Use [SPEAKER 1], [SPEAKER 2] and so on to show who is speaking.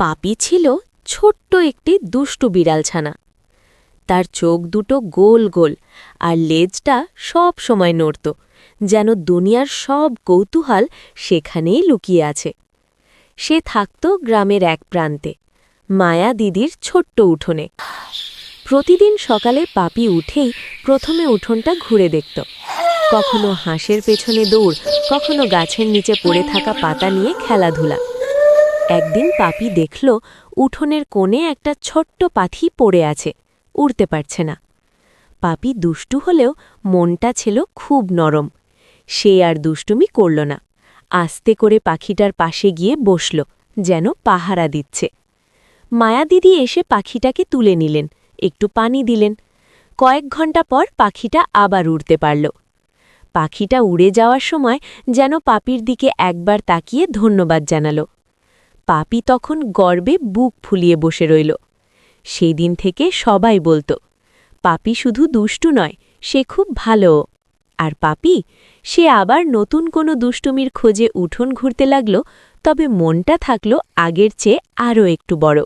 [SPEAKER 1] পাপি ছিল ছোট্ট একটি দুষ্টু বিড়ালছানা। তার চোখ দুটো গোল গোল আর লেজটা সব সময় নড়ত, যেন দুনিয়ার সব কৌতূহল সেখানেই লুকিয়ে আছে। সে থাকত গ্রামের এক প্রান্তে, মায়া দিদির ছোট্ট উঠোনে। প্রতিদিন সকালে পাপি উঠেই প্রথমে উঠোনটা ঘুরে দেখত। কখনো হাঁসের পেছনে দৌড়, কখনো গাছের নিচে পড়ে থাকা পাতা নিয়ে খেলাধুলা। একদিন পাপি দেখল উঠোনের কোণে একটা ছোট্ট পাখি পড়ে আছে, উড়তে পারছে না। পাপি দুষ্টু হলেও মনটা ছিল খুব নরম। সে আর দুষ্টুমি করল না, আস্তে করে পাখিটার পাশে গিয়ে বসল, যেন পাহারা দিচ্ছে। মায়া দিদি এসে পাখিটাকে তুলে নিলেন, একটু পানি দিলেন। কয়েক ঘন্টা পর পাখিটা আবার উড়তে পারল। পাখিটা উড়ে যাওয়ার সময় যেন পাপির দিকে একবার তাকিয়ে ধন্যবাদ জানাল। পাপি তখন গর্বে বুক ফুলিয়ে বসে রইল। সেই দিন থেকে সবাই বলত, পাপি শুধু দুষ্টু নয়, সে খুব ভালো। আর পাপি, সে আবার নতুন কোনো দুষ্টুমির খোঁজে উঠোন ঘুরতে লাগল, তবে মনটা থাকল আগের চেয়ে আরও একটু বড়।